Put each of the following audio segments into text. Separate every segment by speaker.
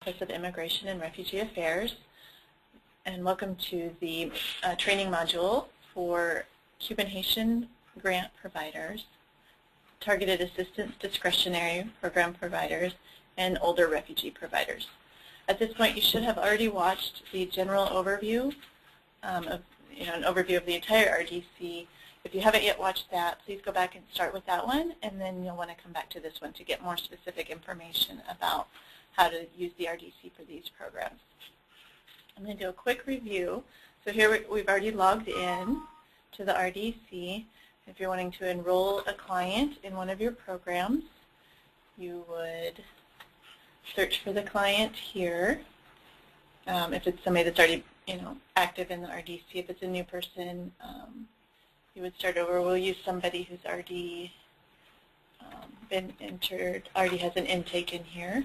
Speaker 1: Office of Immigration and Refugee Affairs, and welcome to the training module for Cuban Haitian grant providers, targeted assistance discretionary program providers, and older refugee providers. At this point, you should have already watched the general overview an overview of the entire RDC. If you haven't yet watched that, please go back and start with that one, and then you'll want to come back to this one to get more specific information about how to use the RDC for these programs. I'm going to do a quick review. So here we've already logged in to the RDC. If you're wanting to enroll a client in one of your programs, you would search for the client here. If it's somebody that's already active in the RDC, if it's a new person, you would start over. We'll use somebody who's already been entered, already has an intake in here.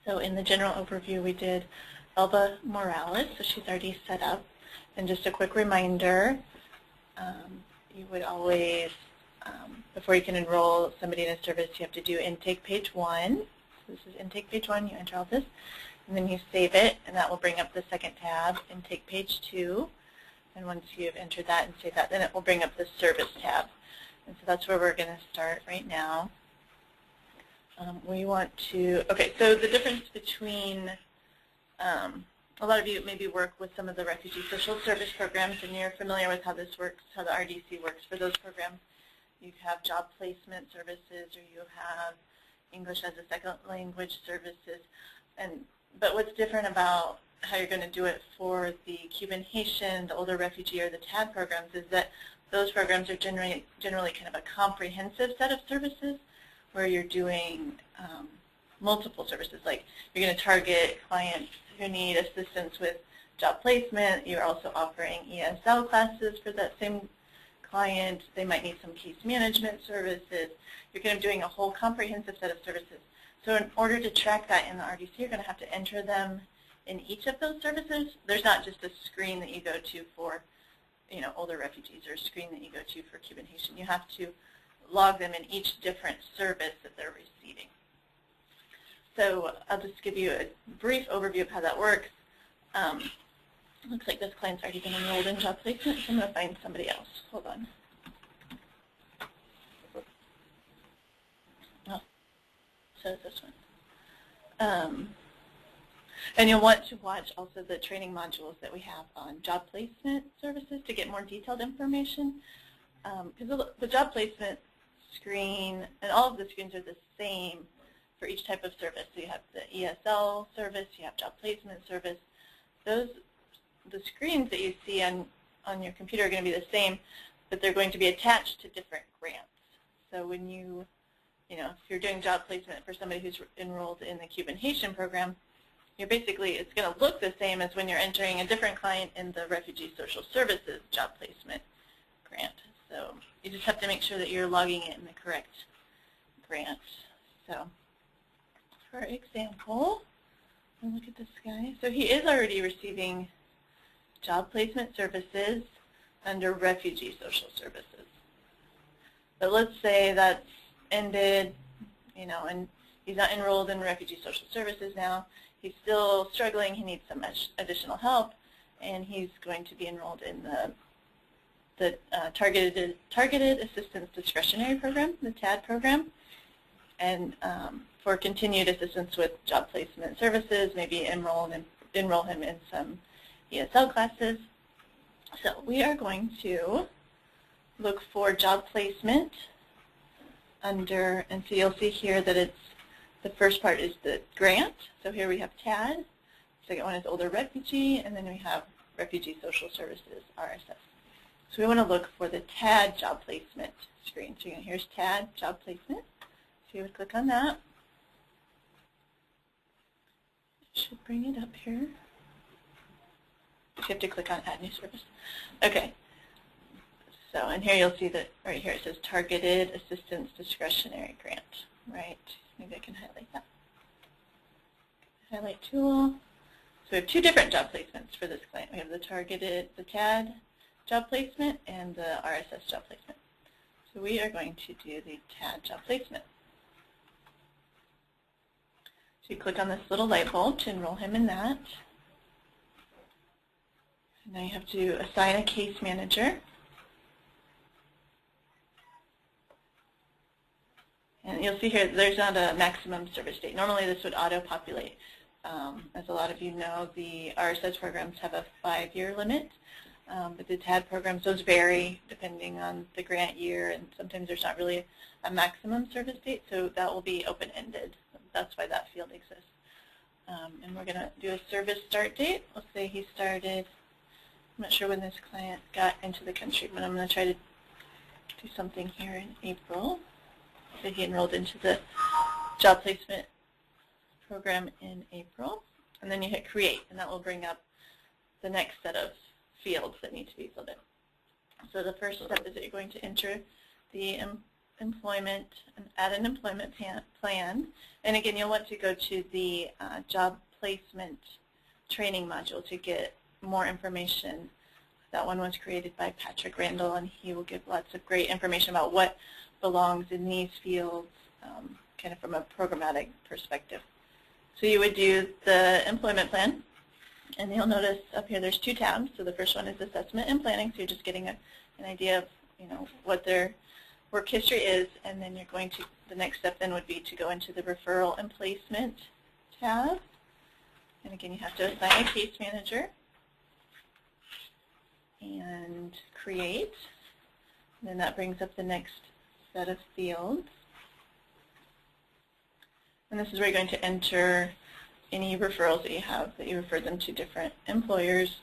Speaker 1: So in the general overview, we did Elba Morales, so she's already set up. And just a quick reminder, you would always, before you can enroll somebody in a service, you have to do intake page 1. So this is intake page 1, you enter all this, and then you save it, and that will bring up the second tab, intake page 2. And once you've entered that and saved that, then it will bring up the service tab. And so that's where we're going to start right now. We want to, okay, so the difference between, a lot of you maybe work with some of the refugee social service programs, and you're familiar with how this works, how the RDC works for those programs. You have job placement services, or you have English as a second language services. But what's different about how you're going to do it for the Cuban Haitian, the older refugee, or the TAD programs is that those programs are generally kind of a comprehensive set of services, where you're doing multiple services. Like you're going to target clients who need assistance with job placement. You're also offering ESL classes for that same client. They might need some case management services. You're kind of doing a whole comprehensive set of services. So in order to track that in the RDC, you're going to have to enter them in each of those services. There's not just a screen that you go to for older refugees, or a screen that you go to for Cuban Haitian. You have to log them in each different service that they're receiving. So I'll just give you a brief overview of how that works. Looks like this client's already been enrolled in job placement, so I'm going to find somebody else. Hold on. Oh, so is this one. And you'll want to watch also the training modules that we have on job placement services to get more detailed information. Because the job placement screen and all of the screens are the same for each type of service. So you have the ESL service, you have job placement service. The screens that you see on your computer are going to be the same, but they're going to be attached to different grants. So when if you're doing job placement for somebody who's enrolled in the Cuban Haitian program, it's going to look the same as when you're entering a different client in the Refugee Social Services job placement grant. So you just have to make sure that you're logging it in the correct grant. So for example, look at this guy. So he is already receiving job placement services under Refugee Social Services. But let's say that's ended, and he's not enrolled in Refugee Social Services now. He's still struggling. He needs some additional help, and he's going to be enrolled in the Targeted Assistance Discretionary Program, the TAD program, and for continued assistance with job placement services, maybe enroll him in some ESL classes. So we are going to look for job placement under, and so you'll see here that the first part is the grant. So here we have TAD. The second one is older refugee, and then we have Refugee Social Services, RSS. So we want to look for the TAD job placement screen. So here's TAD job placement. So you would click on that. It should bring it up here. You have to click on Add New Service. Okay. So, and here you'll see that right here it says Targeted Assistance Discretionary Grant. Right. Maybe I can highlight that. Highlight tool. So we have two different job placements for this client. We have the TAD job placement and the RSS job placement. So we are going to do the TAD job placement. you click on this little light bulb to enroll him in that. And now you have to assign a case manager. And you'll see here there's not a maximum service date. Normally this would auto-populate. As a lot of you know, the RSS programs have a 5-year limit, but the TAD programs, those vary depending on the grant year, and sometimes there's not really a maximum service date, so that will be open-ended. That's why that field exists. And we're going to do a service start date. Let's say he started, I'm not sure when this client got into the country, but I'm going to try to do something here in April. So he enrolled into the job placement program in April. And then you hit create, and that will bring up the next set of fields that need to be filled in. So the first step is that you're going to enter the employment and add an employment plan. And again, you'll want to go to the job placement training module to get more information. That one was created by Patrick Randall, and he will give lots of great information about what belongs in these fields, kind of from a programmatic perspective. So you would do the employment plan, and you'll notice up here there's 2 tabs. So the first one is assessment and planning, so you're just getting an idea of what their work history is, and then you're going to, the next step then would be to go into the referral and placement tab. And again, you have to assign a case manager and create. And then that brings up the next set of fields. And this is where you're going to enter any referrals that you have, that you refer them to different employers.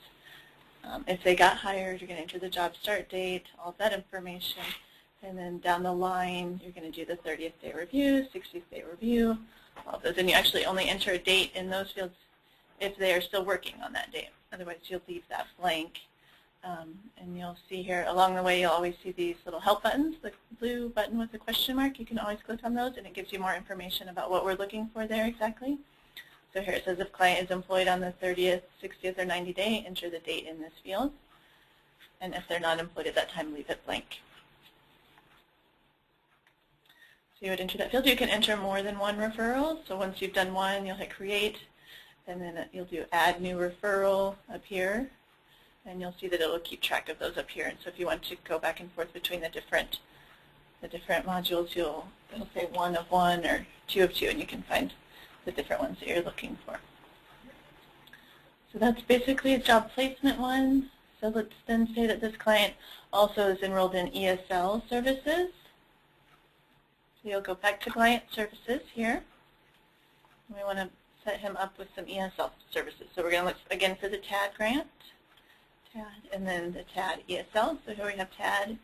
Speaker 1: If they got hired, you're going to enter the job start date, all of that information. And then down the line, you're going to do the 30th day review, 60th day review, all of those. And you actually only enter a date in those fields if they are still working on that date. Otherwise, you'll leave that blank. And you'll see here along the way, you'll always see these little help buttons, the blue button with the question mark. You can always click on those, and it gives you more information about what we're looking for there exactly. So here it says if client is employed on the 30th, 60th, or 90 day, enter the date in this field. And if they're not employed at that time, leave it blank. So you would enter that field. You can enter more than one referral. So once you've done one, you'll hit create, and then you'll do add new referral up here. And you'll see that it will keep track of those up here. And so if you want to go back and forth between the different modules, it'll say 1 of 1 or 2 of 2, and you can find the different ones that you're looking for. So that's basically a job placement one. So let's then say that this client also is enrolled in ESL services. So you'll go back to client services here. We want to set him up with some ESL services. So we're going to look again for the TAD grant. TAD, and then the TAD ESL. So here we have TAD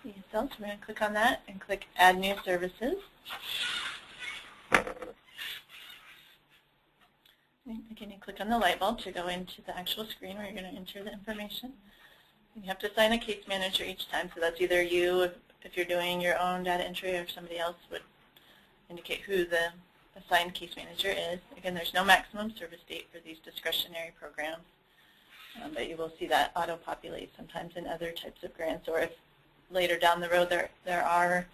Speaker 1: ESL. So we're going to click on that and click Add New Services. And again, you click on the light bulb to go into the actual screen where you're going to enter the information. And you have to assign a case manager each time. So that's either you, if you're doing your own data entry, or somebody else would indicate who the assigned case manager is. Again, there's no maximum service date for these discretionary programs. But you will see that auto-populate sometimes in other types of grants, or if later down the road there are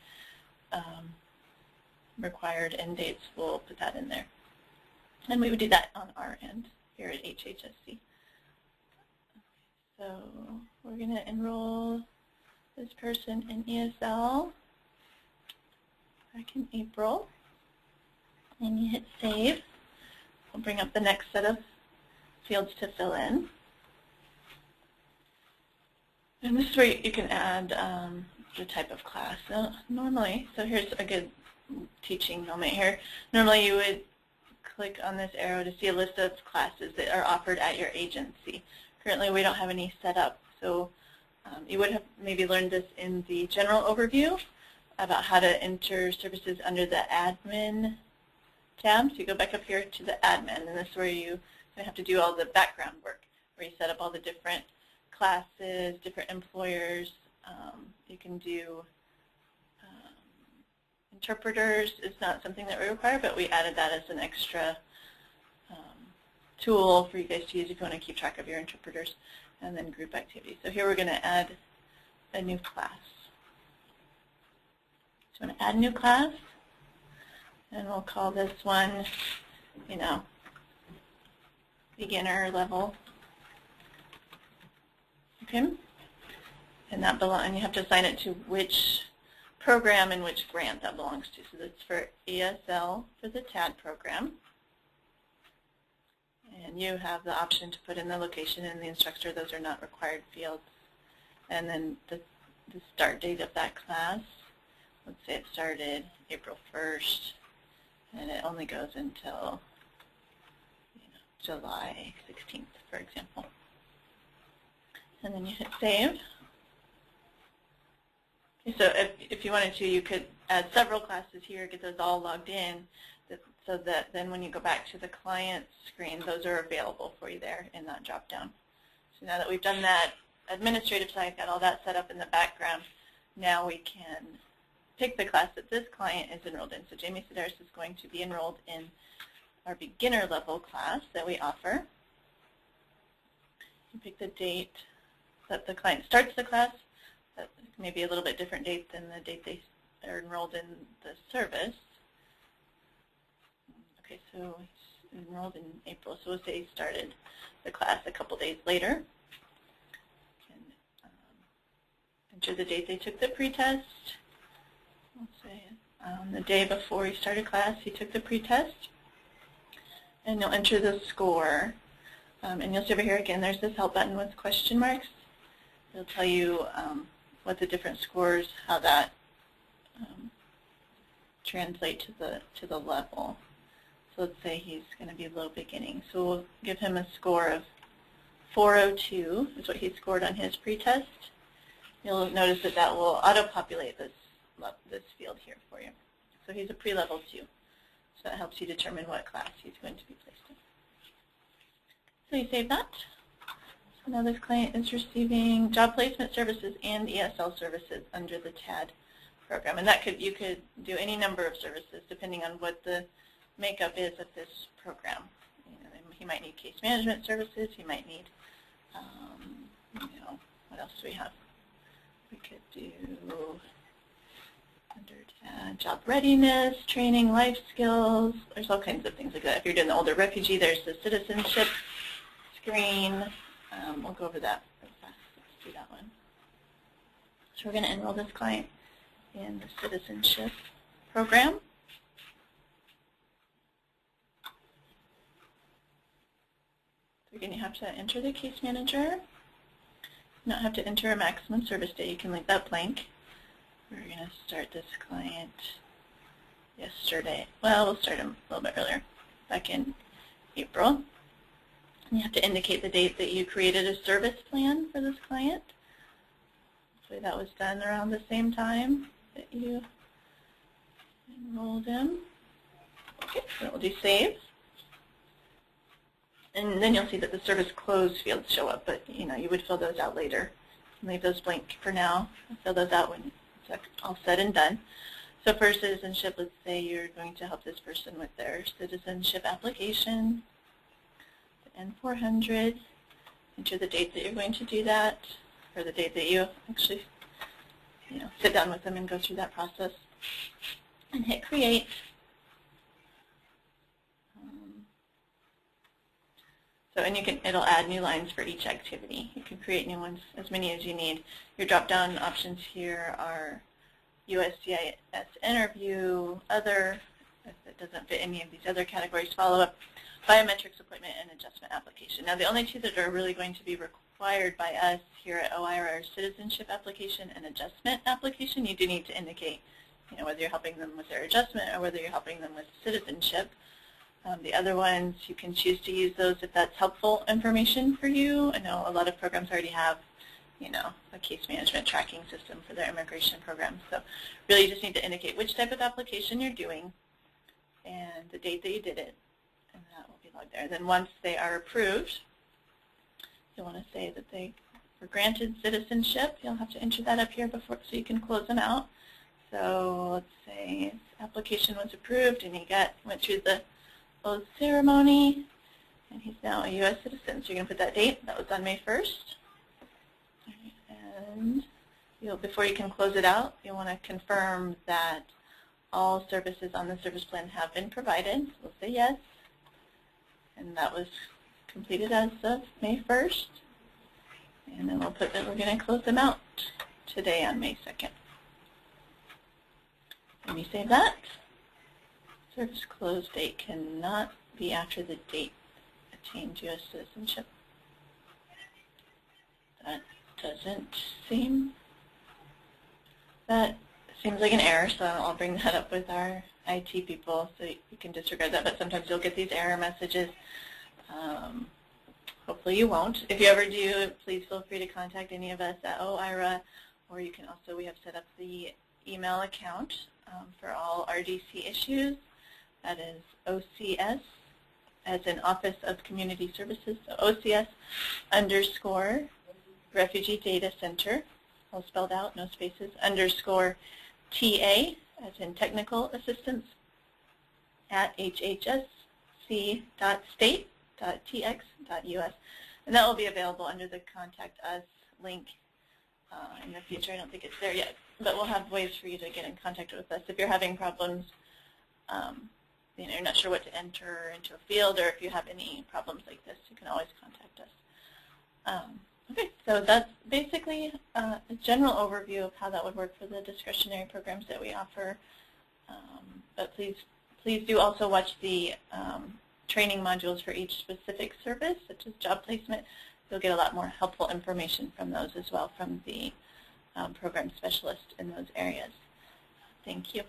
Speaker 1: required end dates, we'll put that in there. And we would do that on our end here at HHSC. So we're going to enroll this person in ESL back in April. And you hit save. We'll bring up the next set of fields to fill in. And this is where you can add the type of class. So normally, so here's a good teaching moment here. Normally you would click on this arrow to see a list of classes that are offered at your agency. Currently we don't have any set up, so you would have maybe learned this in the general overview about how to enter services under the admin tab. So you go back up here to the admin, and this is where you have to do all the background work, where you set up all the different classes, different employers. You can do interpreters. It's not something that we require, but we added that as an extra tool for you guys to use if you want to keep track of your interpreters. And then group activities. So here we're going to add a new class. So I'm going to add a new class, and we'll call this one you know, beginner level. Okay, and you have to assign it to which program and which grant that belongs to. So that's for ESL for the TAD program. And you have the option to put in the location and the instructor. Those are not required fields. And then the start date of that class. Let's say it started April 1st, and it only goes until July 16th, for example. And then you hit save. Okay, so if you wanted to, you could add several classes here, get those all logged in, so that then when you go back to the client screen, those are available for you there in that drop-down. So now that we've done that administrative side, got all that set up in the background, now we can pick the class that this client is enrolled in. So Jamie Sedaris is going to be enrolled in our beginner level class that we offer. You pick the date that the client starts the class. That may be a little bit different date than the date they are enrolled in the service. Okay, so he's enrolled in April, so we'll say he started the class a couple days later. Enter the date they took the pretest. Let's say the day before he started class, he took the pretest. And you'll enter the score. And you'll see over here again, there's this help button with question marks. It'll tell you what the different scores, how that translate to the level. So let's say he's going to be low beginning. So we'll give him a score of 402 is what he scored on his pretest. You'll notice that that will auto-populate this field here for you. So he's a pre-level 2. So that helps you determine what class he's going to be placed in. So you save that. So now this client is receiving job placement services and ESL services under the TAD program. And you could do any number of services depending on what the makeup is of this program. He might need case management services. He might need, what else do we have? We could do under TAD, job readiness, training, life skills. There's all kinds of things like that. If you're doing the older refugee, there's the citizenship screen. We'll go over that real fast. Let's do that one. So we're going to enroll this client in the citizenship program. So again, you have to enter the case manager. You don't have to enter a maximum service day. You can leave that blank. We're going to start this client yesterday. Well, we'll start him a little bit earlier, back in April. And you have to indicate the date that you created a service plan for this client. Hopefully that was done around the same time that you enrolled him. Okay, so we'll do save. And then you'll see that the service closed fields show up, but you would fill those out later. Leave those blank for now. Fill those out when it's all said and done. So for citizenship, let's say you're going to help this person with their citizenship application. N400. Enter the date that you're going to do that, or the date that you actually sit down with them and go through that process. And hit create. It'll add new lines for each activity. You can create new ones, as many as you need. Your drop-down options here are USCIS interview, other, if it doesn't fit any of these other categories, follow-up, biometrics appointment, and adjustment application. Now the only two that are really going to be required by us here at OI are citizenship application and adjustment application. You do need to indicate whether you're helping them with their adjustment or whether you're helping them with citizenship. The other ones, you can choose to use those if that's helpful information for you. I know a lot of programs already have, a case management tracking system for their immigration programs. So really you just need to indicate which type of application you're doing and the date that you did it, and that will be logged there. Then once they are approved, you'll want to say that they were granted citizenship. You'll have to enter that up here before so you can close them out. So let's say his application was approved and he went through the oath ceremony, and he's now a U.S. citizen. So you're going to put that date. That was on May 1st. And before you can close it out, you'll want to confirm that all services on the service plan have been provided. So we'll say yes. and that was completed as of May 1st. And then we'll put that we're going to close them out today on May 2nd. Let me save that. Service close date cannot be after the date attained U.S. citizenship. That seems like an error, so I'll bring that up with our IT people so you can disregard that, but sometimes you'll get these error messages. Hopefully you won't. If you ever do, please feel free to contact any of us at OIRA, or you can also, we have set up the email account for all RDC issues. That is OCS, as in Office of Community Services, so OCS _ Refugee Data Center, all spelled out, no spaces, _ TA, as in Technical Assistance, at hhsc.state.tx.us. And that will be available under the Contact Us link in the future. I don't think it's there yet, but we'll have ways for you to get in contact with us. If you're having problems, you're not sure what to enter into a field, or if you have any problems like this, you can always contact us. Okay, so that's basically a general overview of how that would work for the discretionary programs that we offer. But please do also watch the training modules for each specific service, such as job placement. You'll get a lot more helpful information from those as well from the program specialist in those areas. Thank you.